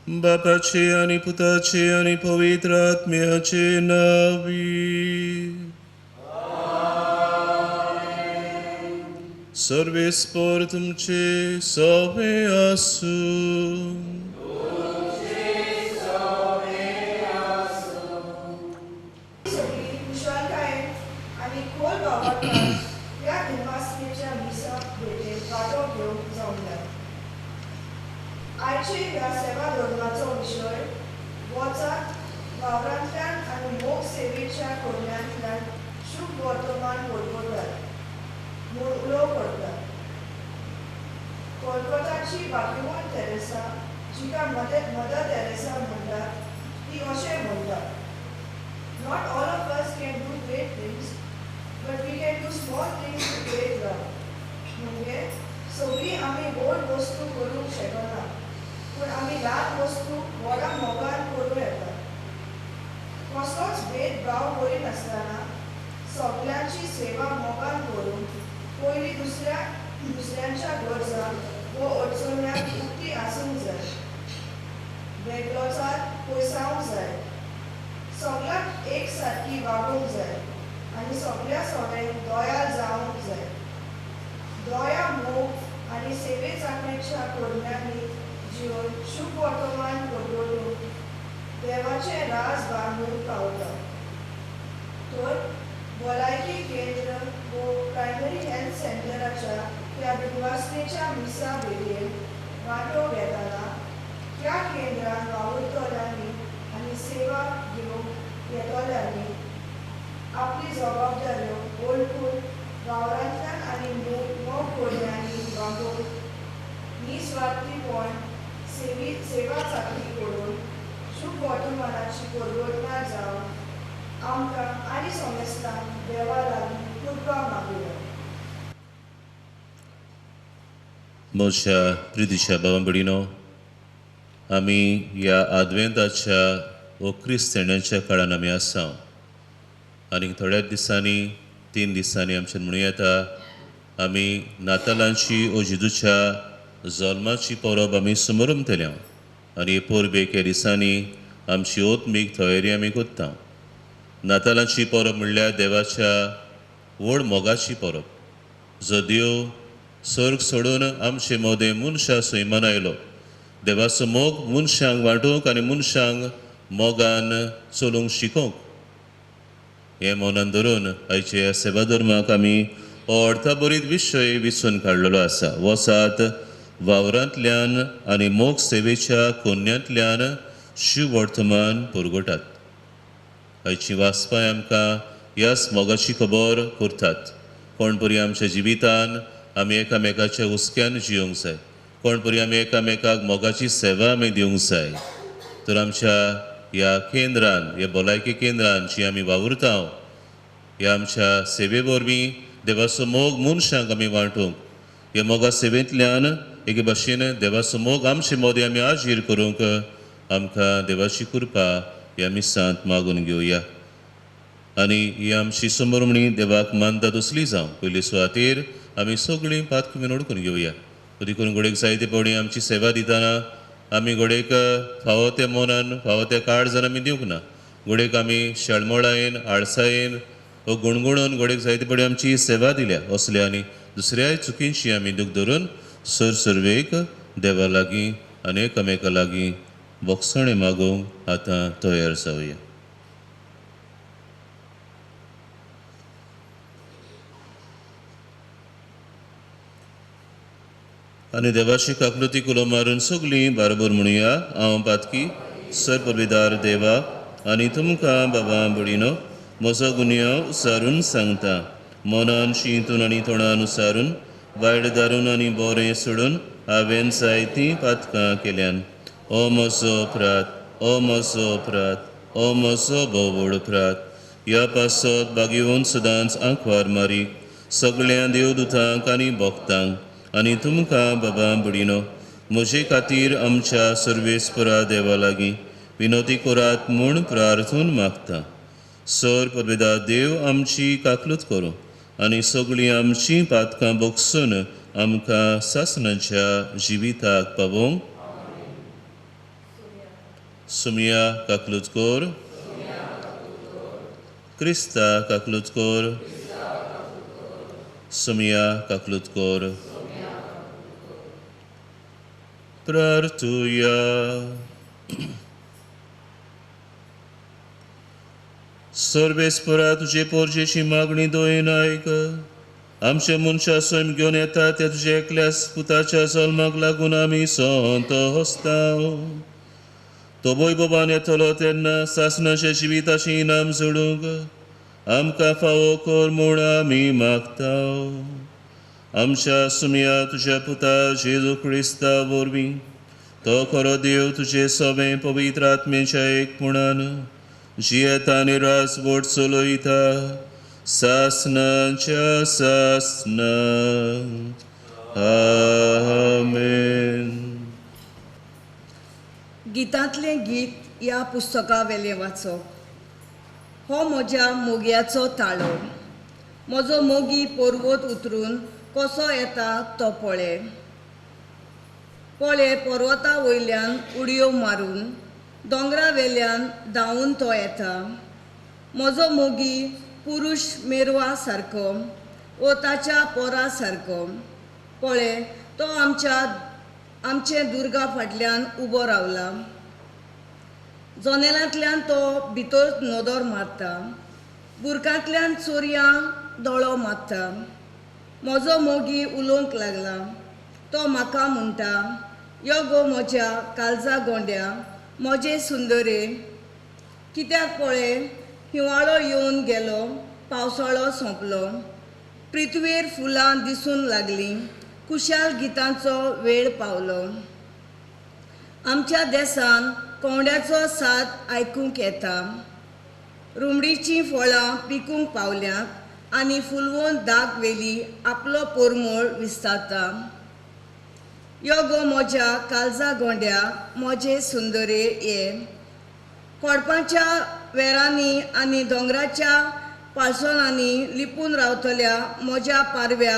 बापाचे आणि पुताचे आणि पवित्र आत्म्याचे नावी. सर्वेस्पर तुमचे सवे आसूं. आणि खोल वावरतात या निर्वासनेच्या मिसा भेटेत वाटो घेऊन जाऊन द्या. आयचे ह्या सेवा धोरणाचो विषय वचात वावरांतल्यान आनी मोग सेवेच्या कोडण्यांतल्यान शुभ वर्तमान बोलतात म्हूण उलोव करतात. कोलकाताची बाकीवण तेरेसा, जिका मदर तेरेसा म्हणटात, ती अशें म्हणटा, Not all of us can do great things, but we can do small things to great love. म्हणजे सगळी आमी व्हड वस्तू करूंक शकना, पूण आमी ल्हान वस्तू व्हडा मोगान करूं येता. कसलोच भेदभाव करिनासतना सगळ्यांची सेवा मोगान करून पयलीं दुसऱ्यांच्या गरजा वो अडचण्यांक उक्ती आसूंक जाय. बेगलोचार पयसावंक जाय. सगळ्यांक एक सारकी वागूंक जाय आनी सगळ्या सोड्यांक दोयाल जावंक जाय. दोया मोग आनी सेवे चाकणेच्या कोडण्यांनी जिवन शुभ वर्तमान घडोवन देवाचे राज बांदून पावता. तर भलायकी केंद्र वो प्रायमरी हेल्थ सेंटराच्या ह्या निर्वासनेच्या मिसा वेळेर वांटो घेतना ह्या केंद्रान वावुरतल्यांनी आनी सेवा घेवंक येतल्यांनी आपली जबाबदाऱ्यो ओळखून वावरांतल्यान आनी मोग कोडण्यांनी वागून निस्वार्थीपण सेवा चाकरी करून शुभ वर्तमानाची परवडणार जावन आमकां आनी समेस्तांक देवा लागीं कृपा मागुया. म्हज्या प्रितीच्या भावां भयणीनो, आमी ह्या आदवेंताच्या वो क्रिस्तांच्या काळान आमी आसा आनी थोड्याच दिसांनी 3 दिसांनी आमच्यान म्हणूं येता आमी नातालांची ओ जेजूच्या जल्माची परब आमी समोरंतल्या आनी परबेक ह्या दिसांनी आमची ओत्मीक तयारी आमी कोत्ता. नातालांची परब म्हणल्यार देवाच्या व्हड मोगाची परब, जो देव सर्ग सोडून आमचे मोदें मनशा सैमान आयलो. देवाचो मोग मनशांक वांटूंक आनी मनशांक मोगान चलूंक शिकोवंक. हें मनान धरून आयच्या ह्या सेवा धर्माक आमी हो अर्थाबरीत विशय विचून काडलेलो आसा. वसात वावरांतल्यान आनी मोग सेवेच्या कोन्यांतल्यान शिव वर्तमान पुरगटात. आयची वाचपाय आमकां ह्याच मोगाची खबर करतात. कोण परी आमच्या जिवितान आमी एकामेकाच्या हुस्क्यान जिवंक जाय. कोण परी आमी एकामेकाक मोगाची सेवा आमी दिवंक जाय. तर आमच्या ह्या केंद्रान, ह्या भलायकी केंद्रान जी आमी वावुरता, ह्या आमच्या सेवे वरवीं देवाचो मोग मनशांक आमी वांटूंक, ह्या मोगा सेवेंतल्यान एके भाशेन देवाचो मोग आमचे मोदें आमी आजीर करूंक आमकां देवाची कृपा ह्या मिसांत मागून घेवया. आनी ही आमची समोरमणी देवाक मानता तसली जावं. पयली सुवातेर आमी सगळीं पातकी बीन ओळखून घेवया. कधी करून घोडेक जायते पावणी आमची सेवा दितना आमी घोडेक फावो त्या मोनान फावो त्या काळजान आमी दिवंक ना. घोडेक आमी शाळमोळायेन आळसायेन वो गुणगुणोवन घोडेक जायते पावणी आमची सेवा दिल्या. असल्या आनी दुसऱ्याय चुकींची आमी दूख धरून सर्वेक देवा लागीं आनी एकामेका लागीं बोगसणे मागूंक आतां तयार जावया. आनी देवाची काकलुती कुलो मारून सगळीं बारबर म्हणुया. हांव पातकी सर्पविदार देवा आनी तुमकां बाबा भयणीनो म्हजो गुन्यांव उसारून सांगता. मनान शिंतून आनी तोंडान उसारून वायट दारून आनी बोरें सोडून हांवें जायतीं पातकां केल्यान. ओ म्हजो अपराध, ओ म्हजो अपराध, ओ म्हजो भोव व्हड अपराध. ह्या पासत बागेवन सदांच आंखवार मारी सगळ्या देवदूतांक आनी भक्तांक आनी तुमकां बाबा भयणीनो म्हजे खातीर आमच्या सर्वेस्परा देवा लागीं विनोती करात म्हूण प्रार्थून मागता. सर परवेदा देव आमची काकलूत करूं आनी सगळीं आमचीं पातकां बोगसून आमकां सासणाच्या जिविताक पावोवंक. Sumia Kakluzkor, Krista Kakluzkor, Sumia Kakluzkor. Prartuya. सर्वेस्परा तुझे पोरजेची मागणी दोयेन आयक. आमचे मनशा स्वयं घेवन येता त्या तुझे एकल्यास पुताच्या जल्माक लागून आमी संत हसताव. तो वैभवान येतलो तेन्ना सासणाच्या जिविताची इनाम जोडूंक आमकां फावो कर म्हूण आमी मागताव. आमच्या सुमया तुझ्या पुता जेजू क्रिस्ता वरवीं तो खरो देव तुझे सवें पवित्र आत्मेच्या एकपणान जियेता आनी राजवट चलयता सासणाच्या सासणां. आमेन. गितांतलें गीत ह्या पुस्तका वेलें वाचप. हो म्हज्या मोगयाचो ताळो. म्हजो मोगी पर्वत उतरून कसो येता तो पळय. पळय पर्वता वयल्यान उडयो मारून दोंगरा वेल्यान धांवून तो येता. म्हजो मोगी पुरुश मेरवा सारको वो ताच्या पोरा सारको. पळय तो आमचे दुर्गा फाटल्यान उबो रावला. जनेलांतल्यान तो भितर नदर मारता. बुरकांतल्यान चोरयांक दोळो मारता. म्हजो मोगी उलोवंक लागला. तो म्हाका म्हणटा, यो गो म्हज्या काळजा गोंड्या, म्हजे सुंदरे. कित्याक पळय हिंवाळो येवन गेलो, पावसाळो सोंपलो. पृथ्वीर फुलां दिसून लागलीं. कुशाल गितांचो वेळ पावलो. आमच्या देसान कोंड्याचो साद आयकूंक येता. रुमडीचीं फळां पिकूंक पावल्यांत आनी फुलवंत दाग वेली आपलो पोरमोळ विस्तारता. यो गो म्हज्या काळजा गोंड्या, म्हजे सुंदरे ये. कोडपांच्या वेरांनी आनी दोंगराच्या पाळसणांनी लिपून रावतल्या म्हज्या पारव्या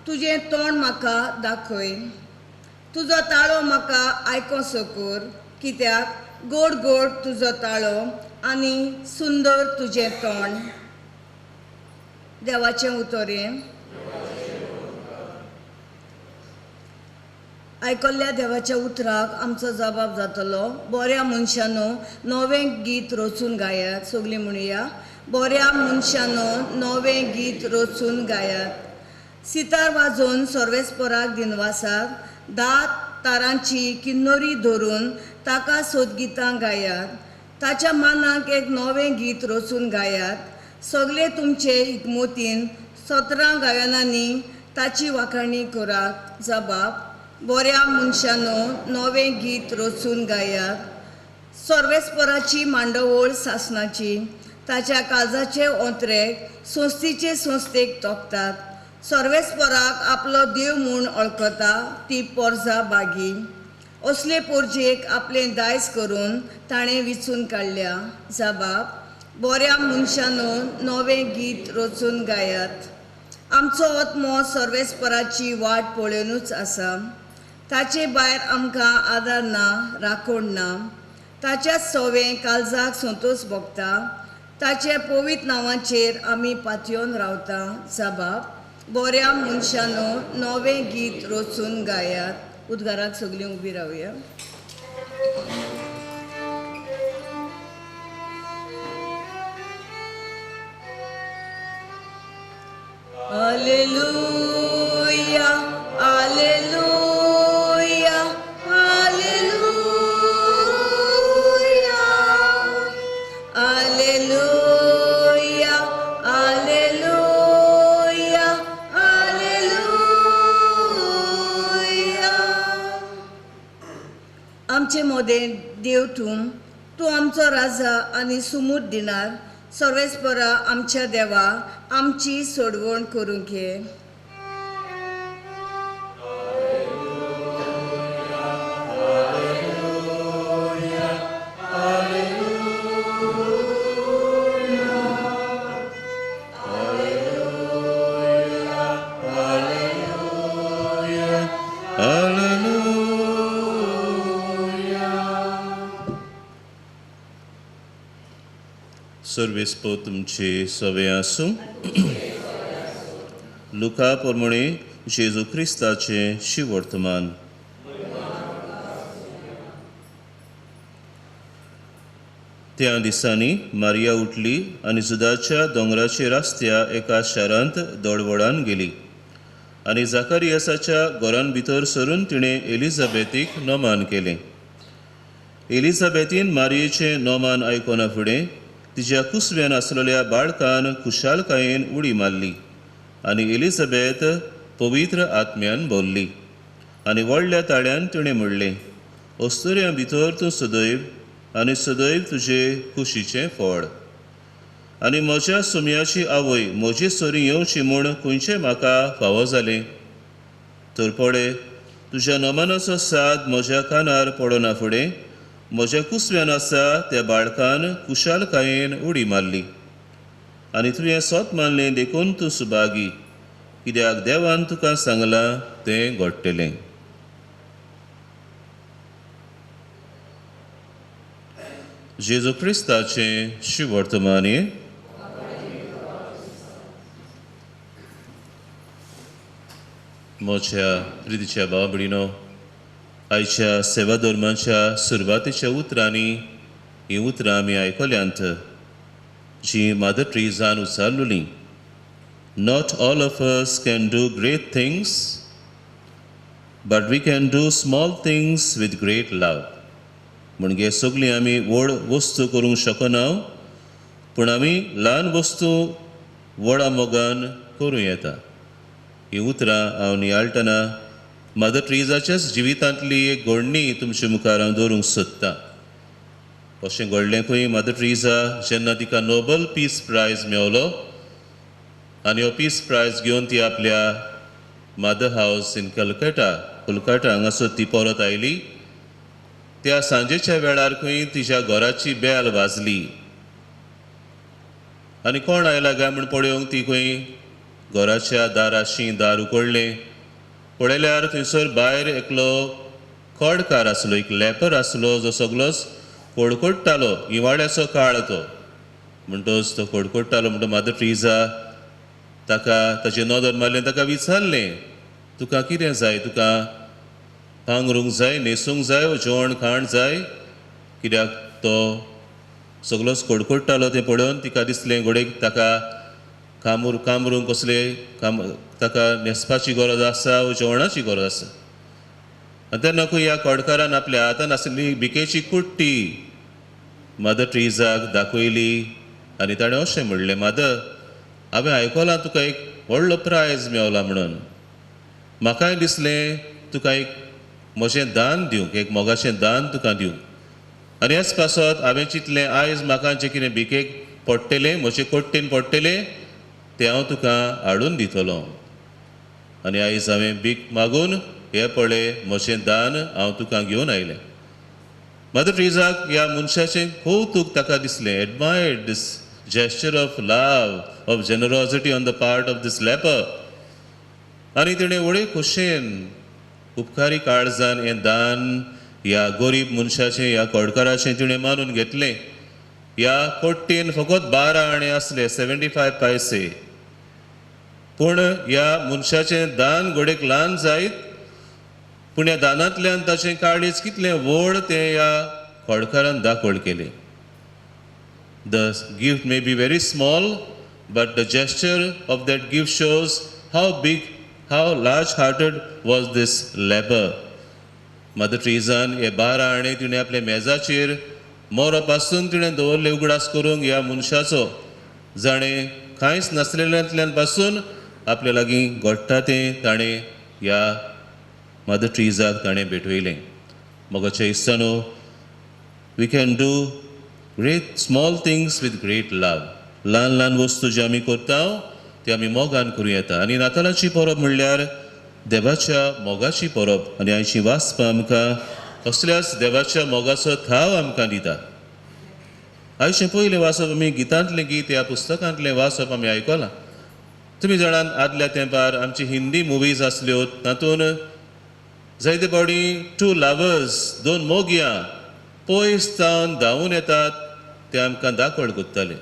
तुजें तोंड म्हाका दाखय. तुजो ताळो म्हाका आयकोसो कर. कित्याक गोड गोड तुजो ताळो आनी सुंदर तुजें तोंड. देवाचें उतोरें. आयकल्ल्या देवाच्या उतराक आमचो जबाब जातलो, बऱ्या मनशानो नवें गीत रचून गायात. सगळीं म्हणुया, बऱ्या मनशानो नवें गीत रचून गायात. सितार वाजोवन सर्वेस्पराक दिनवासाक 10 तारांची किन्नोरी धरून ताका सोदगितां गायात. ताच्या मानाक एक नवें गीत रचून गायात. सगळे तुमचे हितमोतीन 17 गायनांनी ताची वाखाणी करात. जबाब, बऱ्या मनशानो नवें गीत रचून गायात. सर्वेस्पराची मांडवळ सासणाची ताच्या काळजाचे ओंत्रेक संस्थीचे संस्थेक तोखतात. सर्वेस्पराक आपलो देव म्हूण वळखता ती पोरजा बागी. असले पोरजेक आपलें दायज करून ताणें विचून काडल्या. जबाब, बऱ्या मनशानो नवें गीत रचून गायात. आमचो आत्मो सर्वेस्पराची वाट पळोवनूच आसा. ताचे भायर आमकां आदार ना, राखण ना. ताच्याच सवें काळजाक संतोश भोगता. ताचे पवित्र नांवाचेर आमी पातयेवन रावता. जबाब, बऱ्या मनशानो नवें गीत रचून गायात. उद्गाराक सगळीं उबी रावया. हालेलुया, हालेलुया, हालेलुया, हालेलुया, हालेलुया, हालेलुया. आमचे मोदें देव तूं आमचो राजा आनी सुमूद दिनार. सर्वेस्परा आमच्या देवा, आमची सोडवण करूंक घे. सर्वेस्पो तुमचे सवे आसूं. लुका प्रमाणे जेजू क्रिस्ताचे शिवर्तमान. त्या दिसांनी मारिया उठली आनी जुदाच्या दोंगराचे रस्त्या एका शारांत दडवडान गेली आनी जाकारियासाच्या घरान भितर सरून तिणें एलिझाबेथीक नोमान केलें. एलिझाबेथीन मारियेचें नोमान आयकोना फुडें तिच्या कुसव्यान आसलेल्या बाळकान खुशालकायेन उडी मारली आनी एलिझाबेथ पवित्र आत्म्यान भरली आनी व्हडल्या ताळ्यान तिणें म्हणलें, अस्तुऱ्या भितर तूं सदैव आनी सदैव तुजे खुशीचें फळ. आनी म्हज्या सुमयाची आवय म्हजे सोरी येवची म्हूण खंयचें म्हाका फावो जालें. तर पळय, तुज्या नोमानाचो साद म्हज्या कानार पडना फुडें म्हज्या कुसव्यान आसा त्या बाळकान कुशालकायेन उडी मारली. आनी तुवें स्वत मानलें देखून तूं सुभागी, कित्याक देवान तुका सांगलां तें घडटलें. जेजू क्रिस्ताचें शिवर्तमानी. म्हज्या प्रितीच्या भावा भयणीनो, आयच्या सेवा धर्माच्या सुरवातेच्या उतरांनी हीं उतरां आमी आयकल्यांत जी mother टेरेसान उचारलेलीं. Not all of us can do great things, but we can do small things with great love. म्हणजे सगळीं आमी व्हड वस्तू करूंक शकना, पूण आमी ल्हान वस्तू व्हडा मोगान करूं येता. हीं उतरां हांव नियाळटना मदर टेरेसाच्याच जिवितांतली एक घडणी तुमच्या मुखार हांव दवरूंक सोदतां. अशें घडलें खंय मदर टेरेसा जेन्ना तिका नोबल पीस प्रायज मेळ्ळो आनी हो पीस प्रायज घेवन ती आपल्या मदर हावस इन कोलकाता हांगासर ती परत आयली. त्या सांजेच्या वेळार खंय तिच्या घराची बेल वाजली आनी कोण आयला काय म्हूण पळोवंक ती खंय घराच्या दाराशी दार उगडलें. पळयल्यार थंयसर भायर एकलो खोडकार आसलो, एक लेपर आसलो जो सगळोच कडकडटालो. हिवाळ्याचो काळ तो म्हणटच तो कडकडटालो. म्हणटा मदर टेरेसा ताका ताचें नदर मारलें, ताका विचारलें, तुका कितें जाय? तुका पांगरूंक जाय, न्हेसूंक जाय, जेवण खाण जाय? कित्याक तो सगळोच कडकडटालो. तें पळोवन तिका दिसलें घोडेक ताका कामरूंक कसलें ताका न्हेसपाची गरज आसा वा जेवणाची गरज आसा. आनी तेन्ना ह्या खोडकारान आपल्या हातान आशिल्ली भिकेची कुट्टी मदर टेरेसाक दाखयली आनी ताणें अशें म्हणलें, मदर, हांवें आयकलां तुका एक व्हडलो प्रायज मेळ्ळा म्हणून. म्हाकाय दिसलें तुका एक म्हजें दान दिवंक, एक मोगाचें दान तुका दिवंक. आनी ह्याच पासत हांवें चिंतलें आयज म्हाका जें कितें भिकेक पडटलें, म्हजे कोट्टेन पडटलें, तें हांव तुका हाडून दितलो. आनी आयज हांवें भीक मागून हें पळय म्हजें दान हांव तुका घेवन आयलें. मदर टेरेसाक ह्या मनशाचें कौतूक ताका दिसलें. Admired this gesture of love, of generosity on the part of this leper. आनी तिणें व्हडे खोशयेन उपकारी काळजान हें दान ह्या गरीब मनशाचें, ह्या खोडकाराचें तिणें मानून घेतलें. ह्या कोट्टेन फकत 12 आणे आसले, 75 पैसे. पूण ह्या मनशाचें दान घोडेक ल्हान जायत, पूण ह्या दानांतल्यान ताचें काळीज कितलें व्हड तें ह्या खोडकारान दाखोळ केलें. The gift may be very small, but the gesture of that gift shows how big, how large-hearted was this leper. Mother टेरेसान हे 12 आणे तिणें आपल्या मेजाचेर मोरो पासून तिणें दवरले उगडास करूंक ह्या मनशाचो, जाणें कांयच नासलेल्यांतल्यान पासून आपल्या लागीं घडटा तें ताणें ह्या मदर टेरेसाक ताणें भेटयलें. मोगाच्या इश्टानो, we can do great small things with great love. ल्हान ल्हान वस्तू जे आमी करता ते आमी मोगान करूं येता. आनी नातालाची परब म्हणल्यार देवाच्या मोगाची परब. आनी आयची वाचपां आमकां असल्याच देवाच्या मोगाचो थाव आमकां दिता. आयचें पयलें वाचप आमी गितांतलें गीत ह्या पुस्तकांतलें वाचप आमी आयकलां. तुमी जाणात आदल्या तेंपार आमची हिंदी मुवीज आसल्यो, तातूंत जायते फावटी 2 lovers, 2 मोगयां पयस जावन धांवून येतात ते आमकां दाखोळ कोत्ताले.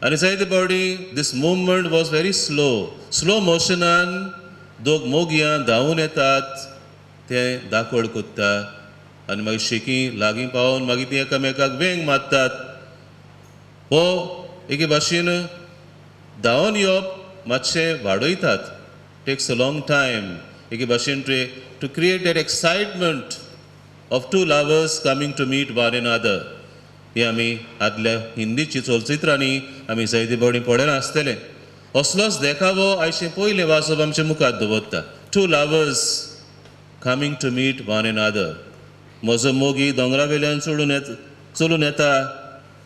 आनी जायते फावटी दीस मुवमेंट वॉज व्हेरी स्लो मोशनान दोग मोगयां धांवून येतात ते दाखोड कोत्ता आनी मागीर शेकी लागीं पावून मागीर ती एकामेकाक वेंग मारतात हो एके भाशेन धांवून येवप मातशें वाडयतात टेक्स अ लॉंग टायम एके भाशेन to create that excitement of two lovers coming to meet one another हे आमी आदल्या हिंदीची चलचित्रांनी आमी जायते फावटी पळयलां आसतलें असलोच देखावो आयचें पयलें वाचप आमच्या मुखार दवरता two lovers coming to meet one another म्हजो मोगी दोंगरा वेल्यान चलून येता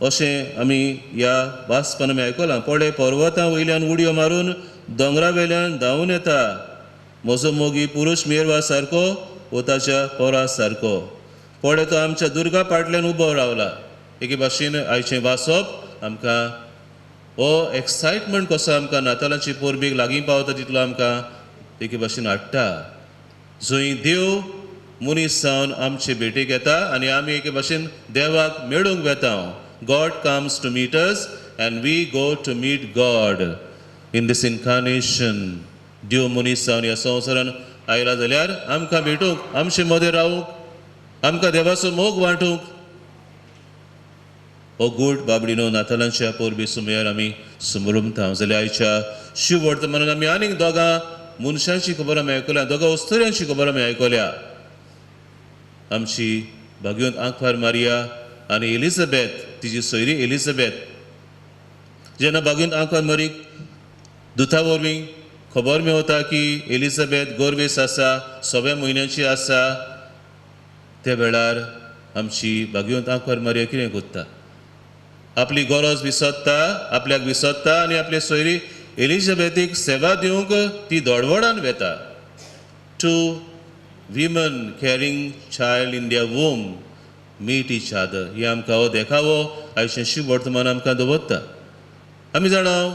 अशें आमी ह्या वाचपान आमी आयकलां पळय पर्वतां वयल्यान उडयो मारून दोंगरा वेल्यान धांवून येता म्हजो मोगी पुरुश मेरवा सारको वो ताच्या पोरा सारको पळय तो आमच्या दुर्गा फाटल्यान उबो रावला एके भाशेन आयचें वाचप आमकां हो एक्सायटमेंट कसो आमकां नातालांची पोरबीक लागीं पावता तितलो आमकां एके भाशेन हाडटा जंय देव मनीस जावन आमचे भेटेक येता आनी आमी एके भाशेन देवाक मेळूंक वेता God comes to meet us and we go to meet God in this incarnation देव मनीस जावन ह्या संवसारान आयला जाल्यार आमकां भेटूंक आमचे मदें रावूंक आमकां देवाचो मोग वांटूंक हो गूड बाबडीनो नातालांच्या पोरबी सुमयार आमी समरुमता जाल्यार आयच्या शिव वर्तमानान आमी आनीक दोगां मनशांची खबर आमी आयकल्या दोगां वस्तुऱ्यांची खबर आमी आयकल्या आमची भाग्यवंत आंखवार मारिया आनी एलिझाबेथ तिची सोयरी एलिझाबेथ जेन्ना भाग्यवंत आंखवार मारीक दुता वरवीं खबर मेळटा की एलिझाबेथ गोरवेस आसा 6व्या म्हयन्याची आसा त्या वेळार आमची भाग्यवंत आंखवार मारिया कितें कोत्ता आपली गरज विसरता आपल्याक विसरता आनी आपले सोयरी एलिझाबेथीक सेवा दिवंक ती दोडवडान वेता two women carrying child in their womb meet each other ही आमकां हो देखावो आयचें शिव वर्तमान आमकां दवरता आमी जाणाव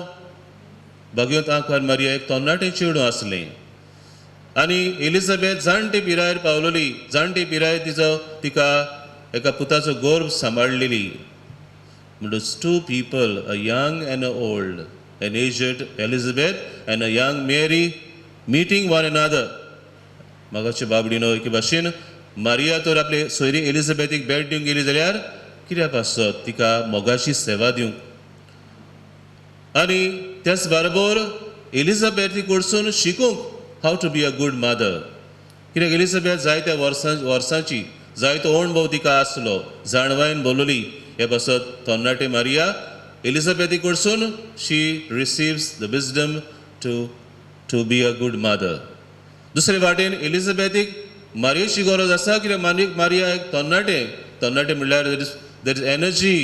भाग्यवंत आंखवार मारिया एक तरणाटें चेडूं आसलें आनी एलिझाबेथ जाणटे पिरायेर पावलेली जाणटे पिरायेर तिका एका पुताचो गोर्भ सांबाळलेली म्हणटच two people a young and an old an aged Elizabeth and a young Mary meeting one another मागाचे बाबडीनो एके भाशेन मारिया तर आपले सोयरी एलिझाबेथीक भेट दिवंक गेली जाल्यार कित्याक आसत तिका मोगाची सेवा दिवंक आनी त्याच बरोबर एलिझाबेथी कडसून शिकूंक how to be a good mother कित्याक एलिझाबेथ जायत्या वर्सांची जायतो अणभव तिका आसलो जाणवायेन बोलली हे बसत तरणाटे मारिया एलिझाबेथी कडसून she receives the wisdom to be a good mother दुसरे वाटेन एलिझाबेथीक मारियेची गरज आसा कित्याक मारिया एक तरणाटे म्हणल्यार there is energy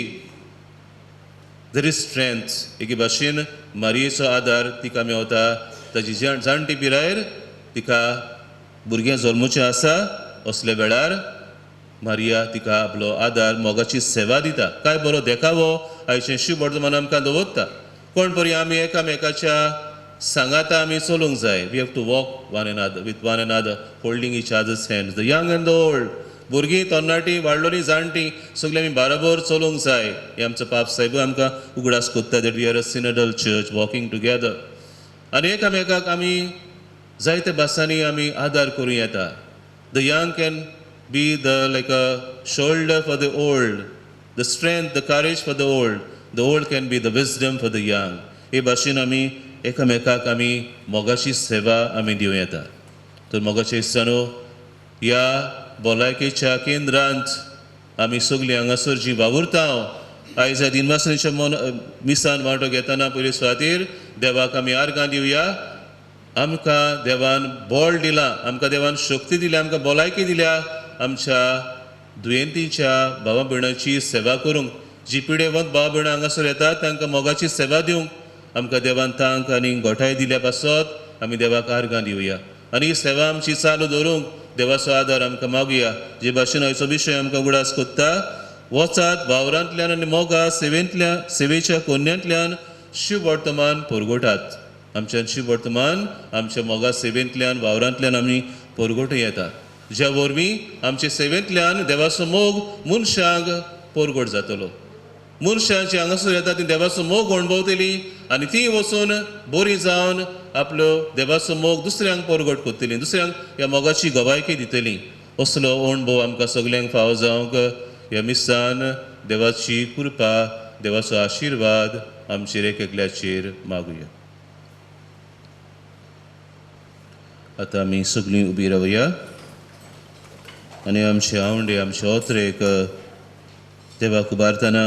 there is strength एके भाशेन मारियेचो आदार तिका मेवता ताची जाणटी पिरायेर तिका भुरगें जल्मूचें आसा असल्या वेळार मारिया तिका आपलो आदार मोगाची सेवा दिता काय बरो देखावो आयचें शिव वर्तमान आमकां दवरता कोण परी आमी एकामेकाच्या सांगाता आमी चलूंक जाय we have to walk one another with one another holding each other's hands the young and the old भुरगीं तरणाटी वाडलोली जाणटी सगळीं आमी बाराबर चलूंक जाय हे आमचो पाप साहेब आमकां उगडास कोत्ता that we are a synodal church walking together आनी एकामेकाक आमी जायते भासांनी आमी आदार करूं येता the young can be like a shoulder for the old, the strength, the courage for the old can be the wisdom for the young. हे भाशेन आमी एकामेकाक आमी मोगाची सेवा आमी दिवं येता तर मोगाचे इस्तानो ह्या भलायकेच्या केंद्रांत आमी सगळीं हांगासर जी वावुरता आयज ह्या दिनवासनेच्या मिसान वांटो घेतना पयली सुवातेर देवाक आमी आर्गां दिवया आमकां देवान बळ दिलां आमकां देवान शक्ती दिली आमकां भलायकी दिल्या आमच्या दुयेंतीच्या भावा भयणाची सेवा करूंक जी पिडेवंत भावा भयणां हांगासर येतात तांकां मोगाची सेवा दिवंक आमकां देवान तांक आनी गोठाय दिल्या पासत आमी देवाक आर्गां दिवया आनी ही सेवा आमची चालू दवरूंक देवाचो आदार आमकां मागुया जे भाशेन हाचो विशय आमकां उगडास कोत्ता वचात वावरांतल्यान आनी मोगा सेवेच्या कोन्यांतल्यान शिव वर्तमान परगटात आमच्यान शिव वर्तमान आमच्या मोगा सेवेंतल्यान वावरांतल्यान आमी परगटूं येता ज्या वरवीं आमचे सेवेंतल्यान देवाचो मोग मनशाक परगट जातलो मनशांची हांगासर येता ती देवाचो मोग अणभवतली आनी ती वचून बरी जावन आपलो देवाचो मोग दुसऱ्यांक परगट करतली, दुसऱ्यांक ह्या मोगाची गवायकी दितली. असलो अणभव आमकां सगल्यांक फावो जावंक ह्या मिसान देवाची कृपा, देवाचो आशिर्वाद आमचेर एक एकल्याचेर मागुया. आतां आमी सगळीं उबी रावया आनी आमचे आवंडे आमचे ओत्रेक देवाक उबारतना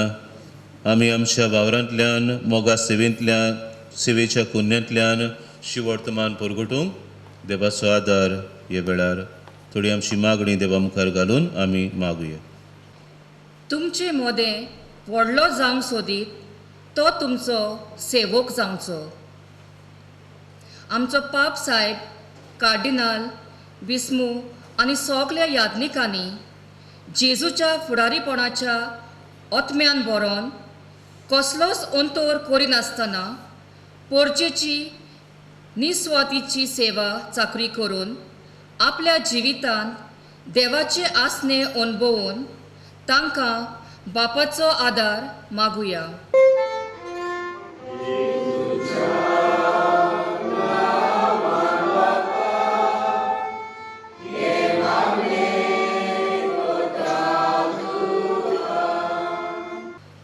आमी आमच्या वावरांतल्यान मोगा सेवेच्या कुन्यांतल्यान शिवर्तमान परगटूंक देवाचो आदार ह्या वेळार थोडी आमची मागणी देवा मुखार घालून आमी मागुया. तुमचे मोदें व्हडलो जावंक सोदीत तो तुमचो सेवक जावचो. आमचो पाप साहेब, कार्डिनाल, बिस्मू आनी सगल्या याज्ञिकांनी जेजूच्या फुडारीपणाच्या ओतम्यान बरोवन कसलोच अंतोर करिनासतना पोरचेची निस्वार्थीची सेवा चाकरी करून आपल्या जिवितांत देवाचे आसने अणभवून तांकां बापाचो आदार मागुया.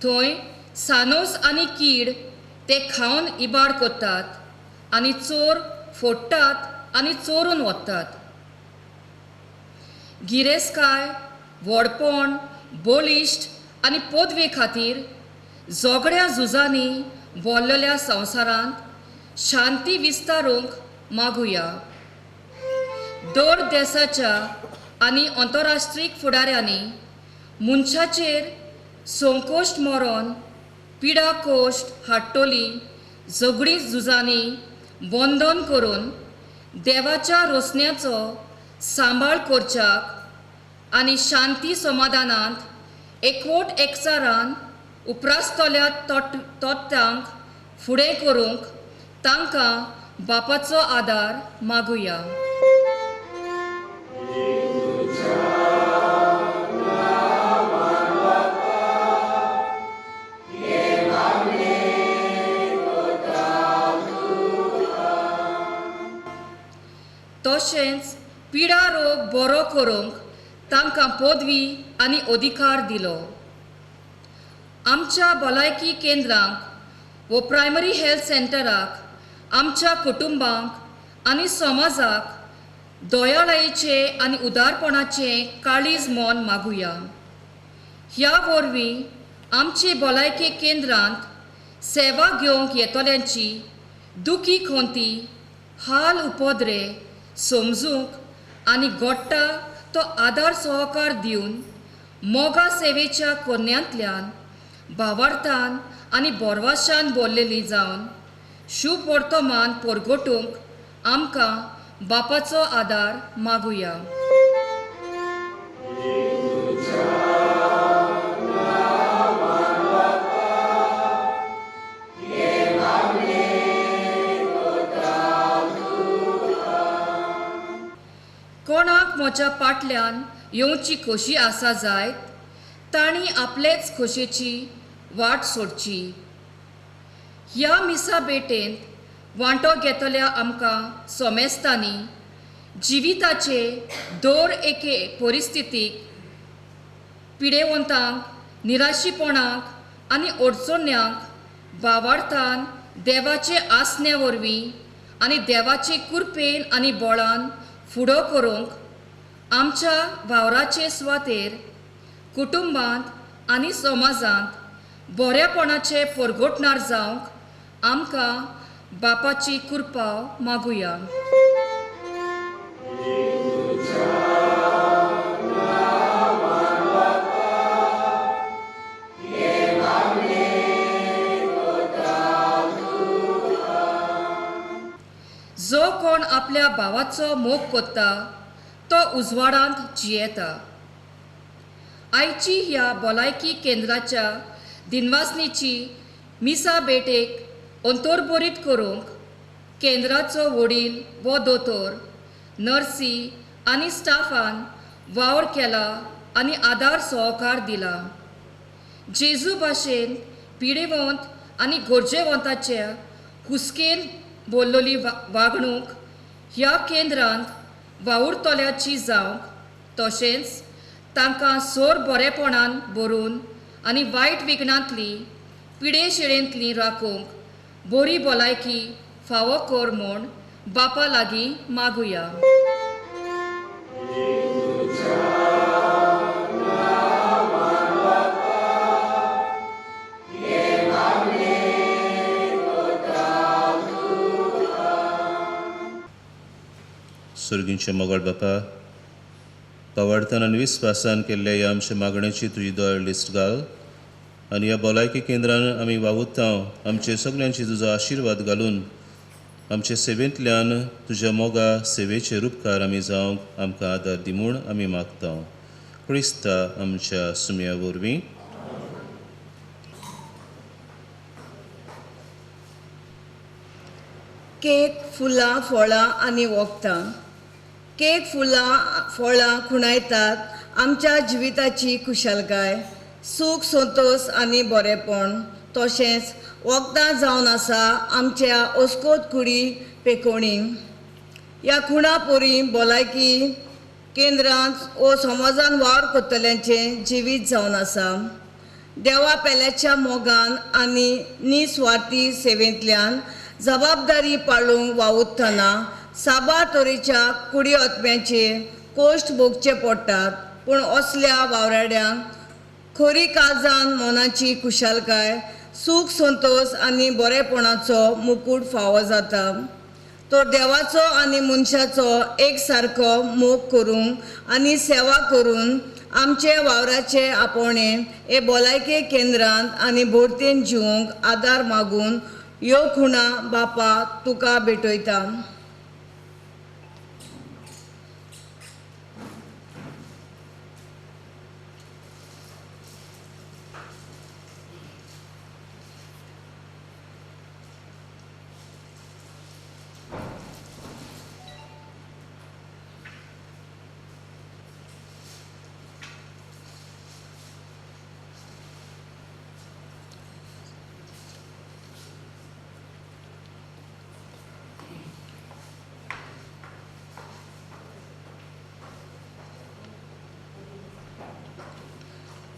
थंय सानोस आनी कीड ते खावन इबाड करतात आनी चोर फोडटात आनी चोरून वतात. गिरेस्काय, व्हडपण, बोलिश्ट आनी पदवे खातीर झगड्या झुजांनी भोल्लेल्या संवसारांत शांती विस्तारूंक मागुया. दर देशाच्या आनी आंतरराष्ट्रीय फुडाऱ्यांनी मनशाचेर संकोश्ट मरण, पिडा कोश्ट हाडटली झगडी झुजांनी बंधन करून देवाच्या रोसण्याचो सांबाळ करच्याक आनी शांती समाधानांत एकवट एकचारान उपरासतल्या तोट्यांक फुडें करूंक तांकां बापाचो आदार मागुया. तशेंच पिडा रोग बरो करूंक तांकां पदवी आनी अधिकार दिलो. आमच्या भलायकी केंद्रांक व प्रायमरी हेल्थ सेंटराक आमच्या कुटुंबांक आनी समाजाक दयाळायेचे आनी उदारपणाचे काळीज मोन मागुया. ह्या वरवीं आमचे भलायकी केंद्रांत सेवा घेवंक येतल्यांची दुखी खोंती, हाल उपद्रे समजूंक आनी घडटा तो आदार सहकार दिवन मोगा सेवेच्या कोन्यांतल्यान भावार्थान आनी बोरवाशान भरलेली जावन शुभ वर्तमान परगटूंक आमकां बापाचो आदार मागुया. कोणाक म्हज्या पाटल्यान येवची खोशी आसा जायत तांणी आपलेच खोशेची वाट सोडची. ह्या मिसा बेटेंत वांटो घेतल्या आमकां सोमेस्तांनी जिविताचे दर एके परिस्थितीक पिडेवंतांक, निराशीपणाक आनी अडचण्यांक भावार्थान देवाचे आसने वरवीं आनी देवाचे कृपेन आनी बळान फुडो करूंक आमच्या वावराचे सुवातेर कुटुंबांत आनी समाजांत बरेपणाचे परगटणार जावंक आमकां बापाची कृपा मागुया. जो कोण आपल्या भावाचो मोग कोत्ता तो उजवाडांत जियेता. आयची ह्या भलायकी केंद्राच्या दिनवासनीची मिसा बेटेक अंतर्भरीत करूंक केंद्राचो वडील व दोतोर, नर्सी आनी स्टाफान वावर केला आनी आदार सहकार दिला. जेजू भाशेन पिडेवंत आनी गरजेवंताच्या हुस्केन बोललोली वागणूक ह्या केंद्रांत वावुरतोल्याची जावंक तशेंच तांकां सोर बरेपणान बरोवन आनी वायट विघ्नांतली पिडेशेळेंतली राखूंक बरी भलायकी फावो कर म्हूण बापा लागीं मागुया. सुर्गींचे मोगळ बापा, पावाडतान आनी विस्वासान केल्ल्या ह्या आमच्या मागणेची तुजी दोळ लिस्ट घाल आनी ह्या भलायकी केंद्रान आमी वावुरता आमचे सगळ्यांची तुजो आशिर्वाद घालून आमचे सेवेंतल्यान तुज्या मोगा सेवेचे उपकार आमी जावंक आमकां आदार दी म्हूण आमी मागता. क्रिस्ता आमच्या सुमया वरवीं. केक फुलां फळां आनी वखदां. केक फुलां फळां खुणायतात आमच्या जिविताची खुशालकाय, सूख संतोश आनी बरेपण. तशेंच वखदां जावन आसा आमच्या ओस्कोत कुडी पेकोणी. ह्या खुणा पोरी भलायकी केंद्रांत वो समाजान वावर करतल्यांचें जिवीत जावन आसा. देवा पेल्याच्या मोगान आनी निस्वार्थी सेवेंतल्यान जबाबदारी पाळूंक वावुरतना साबार तरेच्या कुडी ओतम्याचेर कोश्ट भोगचे पडटात. पूण असल्या वावराड्यांक खरी काळजान मनाची खुशालकाय, सूख संतोश आनी बरेपणाचो मुकूट फावो जाता. तो देवाचो आनी मनशाचो एक सारको मोग करूंक आनी सेवा करून आमचे वावराचे आपोवणें हे भलायके केंद्रांत आनी भोवतेन जिवंक आदार मागून ह्यो खुणा बापा तुका भेटयता.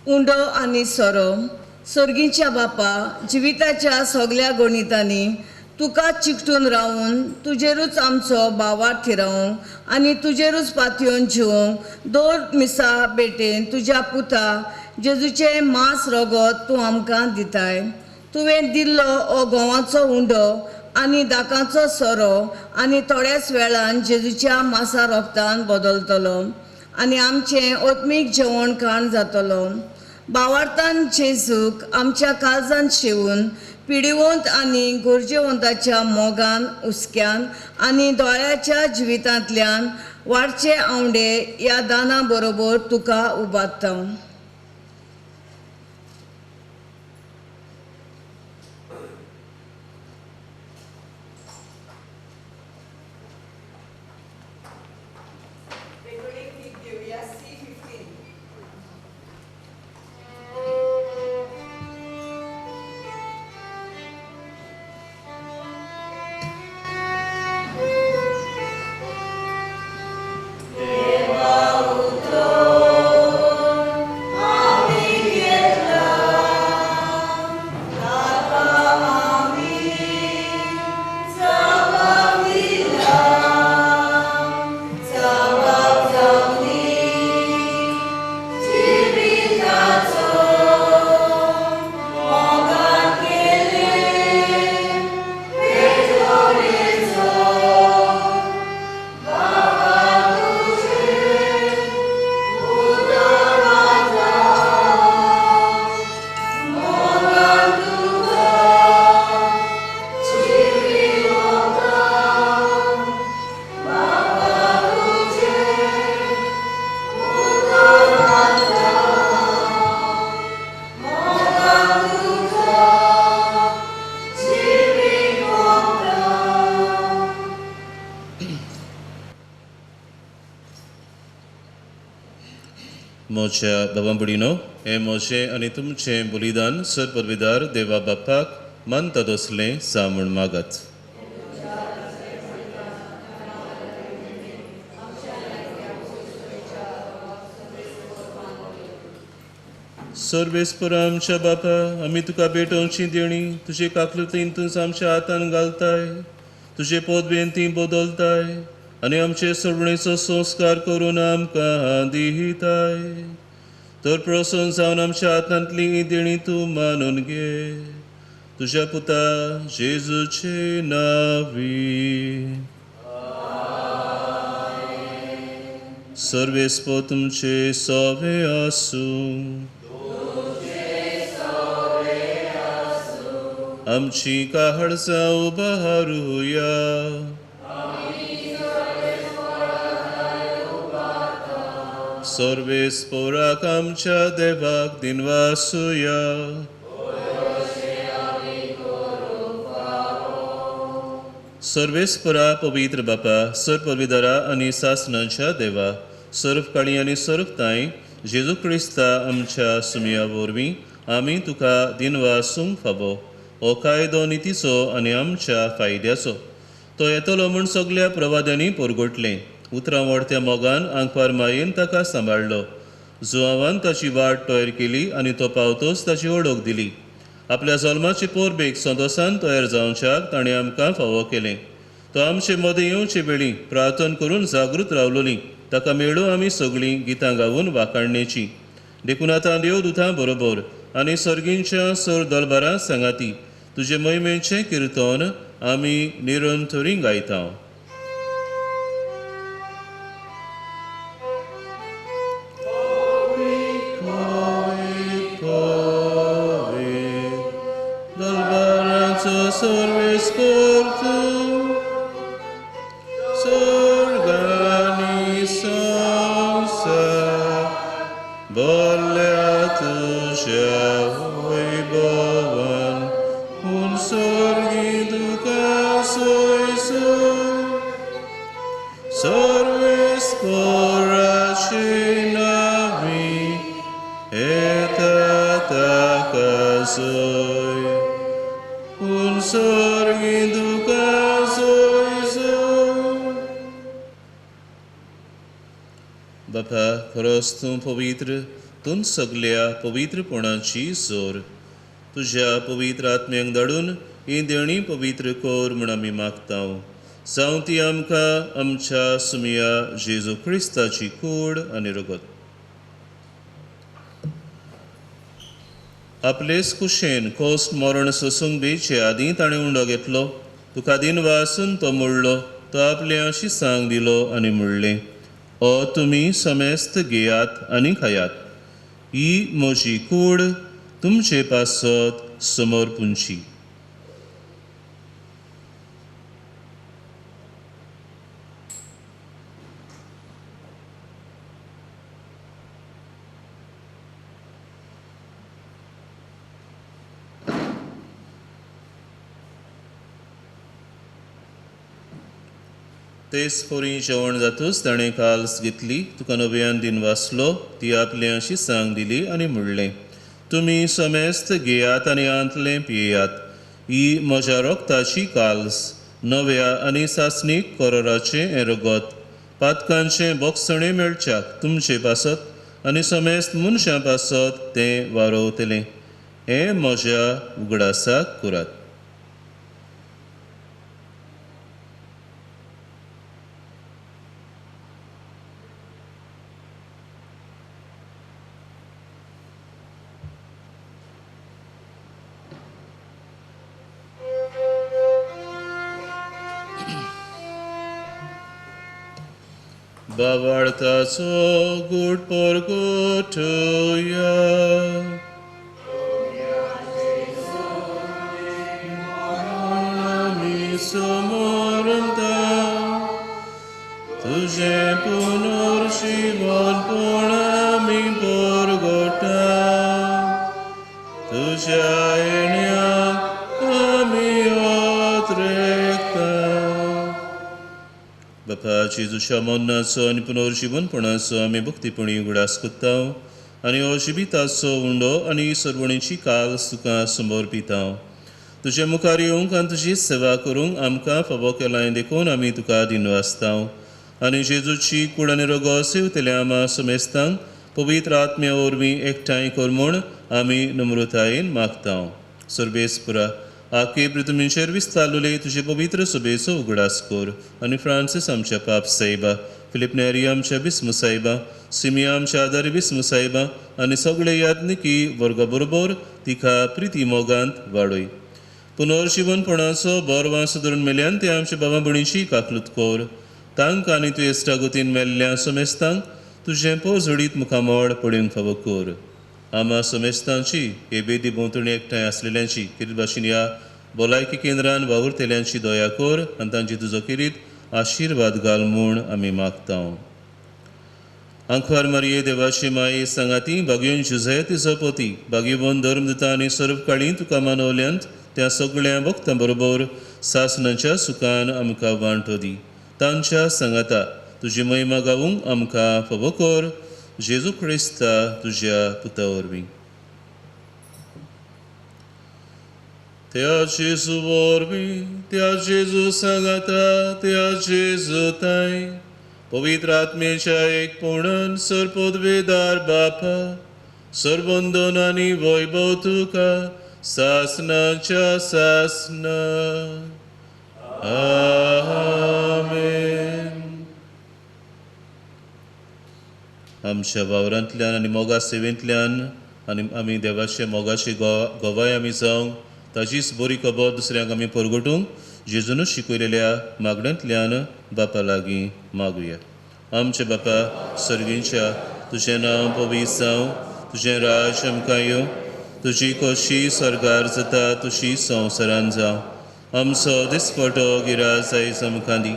उंडो आनी सोरो. सर्गीच्या बापा, जिविताच्या सगळ्या गणितांनी तुका चिकटून रावून तुजेरूच आमचो बावार थिरावंक आनी तुजेरूच पातयेवन जिवंक दोर मिसा बेटेन तुज्या पुता जेजूचे मांस रगत तूं आमकां दिताय. तुवें दिल्लो हो गोवाचो उंडो आनी दाकांचो सोरो आनी थोड्याच वेळान जेजूच्या मांसा रोगतान बदलतलो आनी आमचें ओत्मीक जेवण खाण जातलो. बावार्थान जेजूक आमच्या काळजान शिवून पिडिवंत आनी गरजेवंताच्या मोगान हुस्क्यान आनी दोळ्याच्या जिवितांतल्यान वाडचे आवडे ह्या दाना बरोबर तुका उबारता. मोच्या बाबांबुडीनो, हे म्हजें आनी तुमचें बलिदान सरपरविदार देवा बापाक मानता तसलें सा म्हूण मागात. सर्वेस्पर आमच्या बापा, आमी तुका भेटोवची देणी तुजे काकलुतींतून आमच्या हातान घालताय. तुजे पोटबेंती बदलताय आनी आमचे सोडणेचो संस्कार करून आमकां दिताय. तर प्रसन्न जावन आमच्या हातांतली ही देणी तूं मानून घे. तुज्या पुता जेजूचे नांवी. सर्वेस्पर तुमचे सोवे आसूं. आमची काळजां उबारूया. सर्वेस्पराक आमच्या देवाक दिनवासुया. सर्वेस्परा पवित्र बापा, सरपरविदारा आनी सासणाच्या देवा, सर्वकाळी आनी सर्वताय जेजू क्रिस्ता आमच्या सुमया वरवीं आमी तुका दिनवासूंक फावो. हो कायदो नितीचो आनी आमच्या फायद्याचो. तो येतलो म्हूण सगळ्या प्रवाद्यांनी परगटलें. उतरां व्हडत्या मोगान आंकवार मायेन ताका सांबाळलो. जुआवान ताची वाट तयार केली आनी तो पावतोच ताची ओळख दिली. आपल्या जल्माचे पोरबेक संतोसान तयार जावच्याक ताणें आमकां फावो केलें. तो आमचे मदें येवचे वेळी प्रार्थना करून जागृत रावलोली. ताका मेळो आमी सगळीं गितां गावून वाखाणणेची. देखून आतां देवदूतां बरोबर आनी सर्गींच्या सर दरबारां सांगाती तुजे महिमेचें किर्तन आमी निरंतरी गायता. दरबाराचो सर्वेस्पर तूं, स्वर्गानी संवसार भरल्या तुज्या वैभवान. पूण सर्गी तुका सोयसो सर्वेस्पराचे नांवी येता ताका सोय. पूण सर्गी तुका सोयसो. बापा, खरोच तूं पवित्र. तूं सगळ्या पवित्रपणाची जोर. तुज्या पवित्र आत्म्याक धाडून ही देणी पवित्र कर म्हूण आमी मागता. जावं ती आमकां आमच्या सुमया जेजू क्रिस्ताची कूड आनी रगत. आपलेच कुशेन कोस्ट मरण सोसूंक बेचे आदीं ताणें उंडो घेतलो. तुका दिनवासून तो मुडलो. तो आपल्या शिसांक दिलो आनी मुडलें, ओ तुमी समेस्त घेयात आनी खायात. ही म्हजी कूड तुमचे पासत समोर पुंची. तेच पोरी जेवण जातूच ताणें काल्स घेतली. तुका नव्यान दिन वाचलो. ती आपल्या शिसांक दिली आनी म्हणलें, तुमी समेस्त घेयात आनी आंतलें पियेयात. ही म्हज्या रोगताची काल्स, नव्या आनी सासणीक कोरोराचें हें रगत. पातकांचें बोगसणें मेळच्याक तुमचे पासत आनी समेस्त मनशां पासत तें वारोवतलें. हें म्हज्या उगडासाक करात. बावार्थाचो गूढ परगटुया. आमी समोरता तुझें पुनर्जीवनपण आमी परगटा. तुज्या येण्याक आमी ओतरेकता. बापा जेजूच्या मरणाचो आनी पुनर्जीवनपणाचो आमी भक्तीपणी उगडास करता. आनी हो जिबिताचो उंडो आनी सरवणीची काल तुका समर्पीत हांव. तुजे मुखार येवंक आनी तुजी सेवा करूंक आमकां फावो केलां देखून आमी तुका दिनवासतांव. आनी जेजूची कूड आनी रगत सेवतल्या आमा समेस्तांक पवित्र आत्म्या वरवीं एकठांय कर म्हूण आमी नम्रतायेन मागतांव. सर्वेस्परा आखे पृथ्वीचेर विस्तारलेले तुजे पवित्र सभेचो उगडास कर. आनी फ्रांसीस आमच्या पाप सायबा, फिलिप नेरी आमच्या बिस्म सायबा, सिमिया आमच्या आदारी बिस्म सायबा आनी सगळे यात्निकी वर्गा बरोबर तिका प्रिती मोगांत वाडय. पुनर्जीवनपणाचो बरवास धरून मेल्यान ते आमच्या बाबा भणीची काकलूत कर. तांकां आनी तूं इश्टागतीन मेल्ल्या समेस्तांक तुजें पोजडीत मुखामोड पडूंक फावो कर. आमा समेस्तांची हे बेदी भोंवतणी एकठांय आसलेल्यांची किरीत भाशेन ह्या भलायकी केंद्रान वावुरतेल्यांची दया कर आनी तांची तुजो किरीत आशिर्वाद घाल म्हूण आमी मागतांव. आंखवार मारये देवाची माये सांगाती भाग्योन जुझे तिजो पोती भाग्यवन धर्मदिता आनी सर्वकाळी तुका मानवल्यांत त्या सगळ्या भक्तां बरोबर सासणाच्या सुखान आमकां वांटो दी. तांच्या सांगाता तुजी महिमा गावूंक आमकां फावो कर. जेजू क्रिस्ता तुज्या पुता वरवीं. त्या जेजू वरवीं त्या जेजू सांगाता त्या जेजू ताय पवित्र आत्मेच्या एकपणान सर्पोद्वेदार बापा सर्वंदन आनी वैभव तुका सासणाच्या सासना. आमेन. आमच्या वावरांतल्यान आनी मोगा सेवेंतल्यान आनी आमी देवाचे मोगाची गोवाय आमी जावंक ताजीच बरी खबर दुसऱ्यांक आमी परगटूंक जेजून शिकयलेल्या मागण्यांतल्यान बापा लागीं मागुया. आमचे बापा सर्गींच्या तुजें नांव पवित्र जावं, तुजें राज आमकां येवं, तुजी खोशी स्वर्गार जाता तुजी संवसारान जावं. आमचो दिसपटो गिराज आयज आमकां दी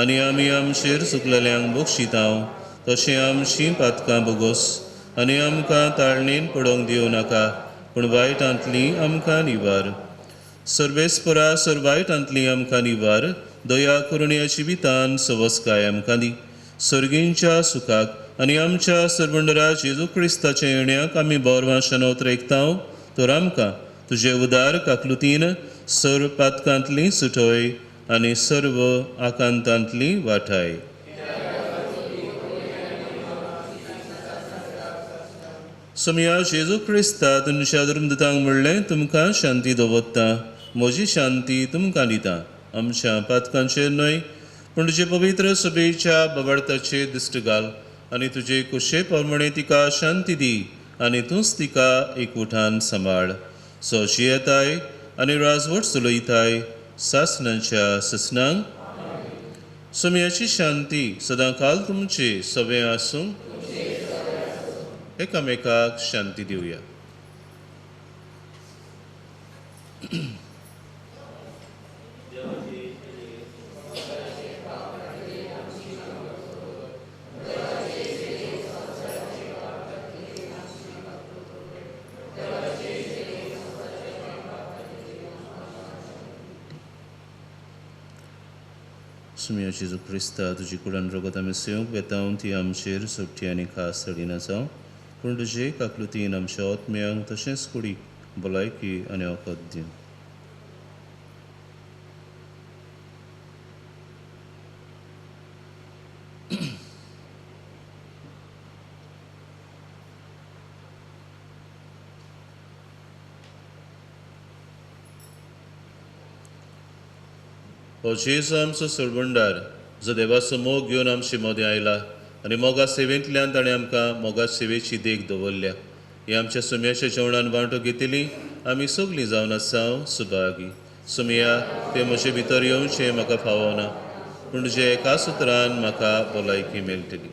आनी आमी आमचेर चुकलेल्यांक बक्षितांव तशें आमचीं पातकां बोगोस आनी आमकां ताळणेन पडोवंक दिवं नाका पूण वायटांतली आमकां निवार. सर्वेस्परा वायटांतली आमकां निवार. दया करुण्याची वितान सवस्काय आमकां दी. सर्गींच्या सुखाक आनी आमच्या सर्वंडरा जेजू क्रिस्ताच्या येण्याक आमी बोरवाशान उतरेकतांव तर आमकां तुजे उदार काकलुतीन सर्व पातकांतली सुटोय आनी सर्व आकांतांतली वाटाय. सोमया जेजू क्रिस्ता तुमच्या धर्मदूतांक म्हणलें तुमकां शांती दवरता, म्हजी शांती तुमकां दिता. आमच्या पातकांचेर न्हय पूण तुजे पवित्र सभेच्या बाबार्थाचेर दिश्ट घाल आनी तुजे कुशे प्रमाणे तिका शांती दी आनी तूंच तिका एकवटान सांबाळ. सो जियेताय आनी राजवट चलयताय सासणाच्या ससनांक. सोम्याची शांती सदां काल तुमचे सवे आसूं. एकामेकाक शांती दिवया. सुमिया जेजू क्रिस्ता तुजी कुडान रगत आमी सेवंक वेतावन ती आमचेर सोबती आनी खास सडिना जावं पूण तुजे काकलुतीन आमच्या आत्म्यांक तशेंच कुडीक भलायकी आनी वखद दी. हो जेजू आमचो सरवंडार जो देवाचो मोग घेवन आमचे मदें आयला आनी मोगा सेवेंतल्यान ताणें आमकां मोगा सेवेची देख दवरल्या. ही आमच्या सुम्याच्या जेवणान वांटो घेतली आमी सगलीं जावन आसांव सुभागी. सुमिया ते म्हजे भितर येवचें म्हाका फावना पूण तुजे एका सुत्रान म्हाका भलायकी मेळटली.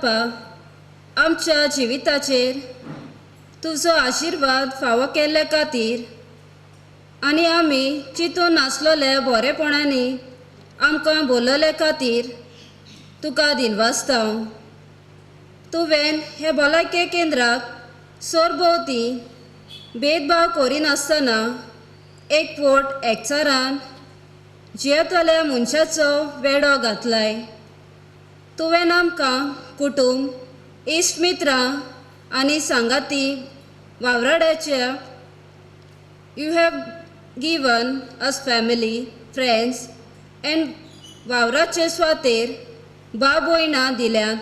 बापा, आमच्या जिविताचेर तुजो आशिर्वाद फावो केल्ले खातीर आनी आमी चिंतून नासलोले बरेपणांनी आमकां बोलले खातीर तुका दिनवासतां. तुवें हे भलायके केंद्राक सरभोंवती भेदभाव करिनासतना एकवट एकचारान जियेतल्या मनशाचो वेडो घातलाय. तुवें आमकां कुटुंब, इश्टमित्रां आनी सांगाती वावराड्याच्या you have given us family, friends and वावराचे स्वातेर भाव भयणां दिल्यात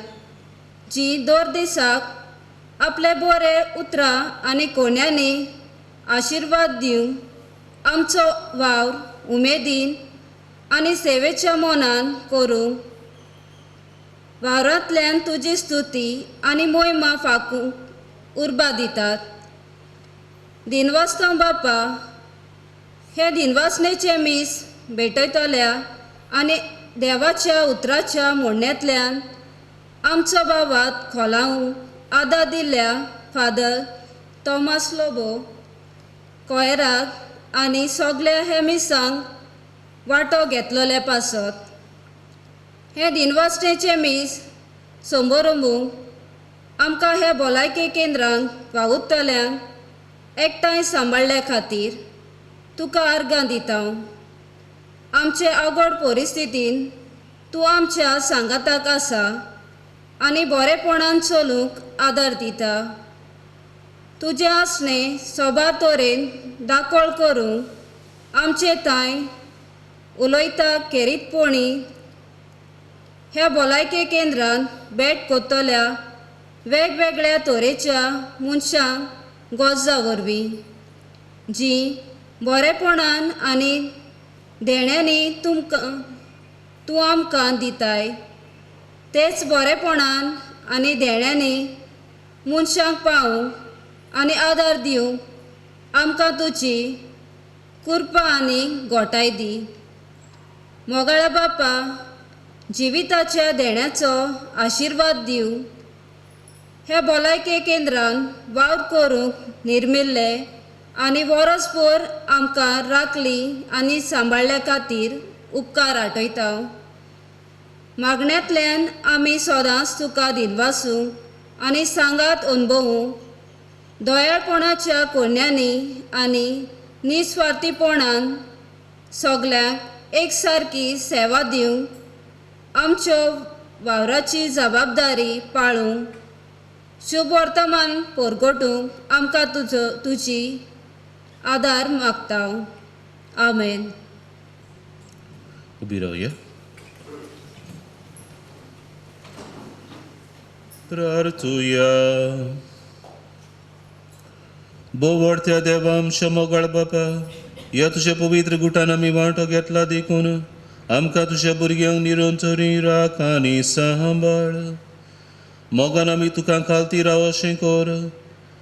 जी दर दिसाक आपले बरे उतरां आनी कोण्यांनी आशिर्वाद दिवंक आमचो वावर उमेदीन आनी सेवेच्या मोनान करूंक वावरांतल्यान तुजी स्तुती आनी मोहिमा फाकूंक उर्बा दितात. दिनवासतां बापा, हे दिनवासनेचे मीस भेटयतल्या आनी देवाच्या उतराच्या मोडण्यांतल्यान आमचो भावात खोलावूंक आदार दिल्ल्या फादर थॉमस लोबो कोयराक आनी सगल्या हे मिसांक वांटो घेतलोले पासत. हे दिनवासनेचे मीस संबरंबूंक आमकां हे भलायके केंद्रांक वावुरतल्यांक एकठांय सांबाळ्ळे खातीर तुका आर्गां दिता. आमचे अवघड परिस्थितीन तूं आमच्या सांगाताक आसा आनी बरेपणान चलूंक आदार दिता. तुजें आसणें सोबार तरेन दाखोळ करूंक आमचे थंय उलयता खेरीतपणी ह्या भलायके केंद्रान भेट कोत्तल्या वेगवेगळ्या तरेच्या मनशांक गोजा वरवीं जीं बरेपणान आनी देण्यांनी तूं आमकां दिताय, तेच बरेपणान आनी देण्यांनी मनशांक पावूंक आनी आदार दिवंक आमकां तुजी कृपा आनी घोटाय दी. मोगाळ्या बापा, जिविताच्या देण्याचो आशिर्वाद दिवं. हे भलायके केंद्रान वावर करूंक निर्मिल्ले आनी वरसभर आमकां राखली आनी सांबाळ्ळे खातीर उपकार आठयता. मागण्यांतल्यान आमी सदांच तुका दिनवासूं आनी सांगात अणभवूं. दयाळपणाच्या कोण्यांनी आनी निस्वार्थीपणान सगल्यांक एक सारकी सेवा दिवंक आमच्यो वावराची जबाबदारी पाळूंक शुभ वर्तमान परगटूंक आमकां तुजी आदार मागता. आमेन. उबी रावया. प्रार्थुया. बोवडत्या देवा आमच्या मोगाळ बापा, ह्या तुज्या पवित्र गुटान आमी वांटो घेतला देखून आमकां तुज्या भुरग्यांक निरंतरी राख आनी सांबाळ. मोगान आमी तुका खालती राव अशें कर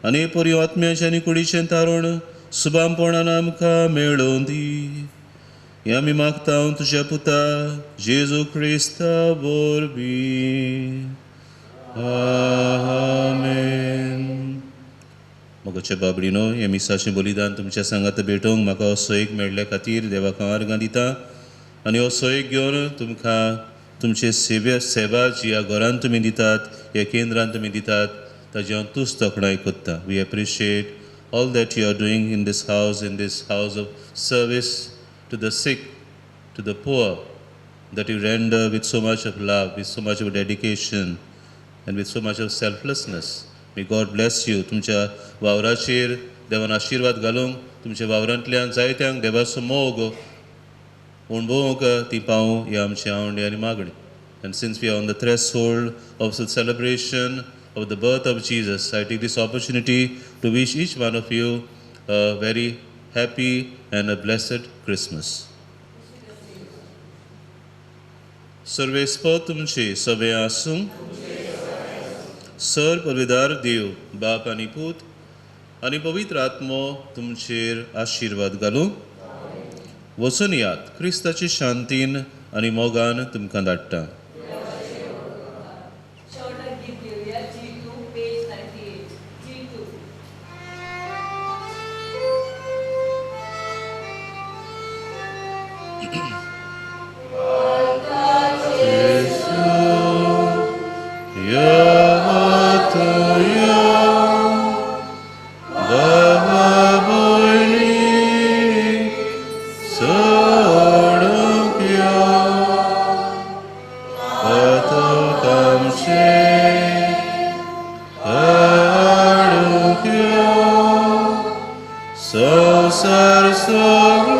आनी पर्यो आत्म्याचें आनी कुडीचें तारण सुबामपणान आमकां मेळोवन दी. हें आमी मागता तुज्या पुता जेजू क्रिस्ता वरवीं. आमेन. मोगाच्या बाबडीनो, हे मिसाचें बलिदान तुमच्या सांगात भेटोवंक म्हाका असो एक मेळ्ळे खातीर देवाक हांव आर्गां दिता आनी असो एक घेवन तुमकां तुमचे सेवा जी ह्या घरान तुमी दितात, ह्या केंद्रान तुमी दितात, ताजी हांव तुस्त तोखणाय कोत्ता. We appreciate all that you are doing in this house of service to the sick, to the poor, that you render with so much of love, with so much of dedication and with so much of selflessness. May God bless you. तुमच्या वावराचेर देवान आशिर्वाद घालूंक, तुमच्या वावरांतल्यान जायत्यांक देवाचो मोग अणभवूंक ती पावूं ही आमची आवडी आनी मागणी. And since we are on the threshold of the celebration of the birth of Jesus, I take this opportunity to wish each one of you a very happy and a blessed Christmas. सर्वेस्पर तुमचे सवे आसूं. Sir पवित्र देव बाप आनी पूत आनी पवित्र आत्मो तुमचेर आशिर्वाद घालूं. वचून यात क्रिस्ताची शांतीन आनी मोगान तुमकां धाडटा. So,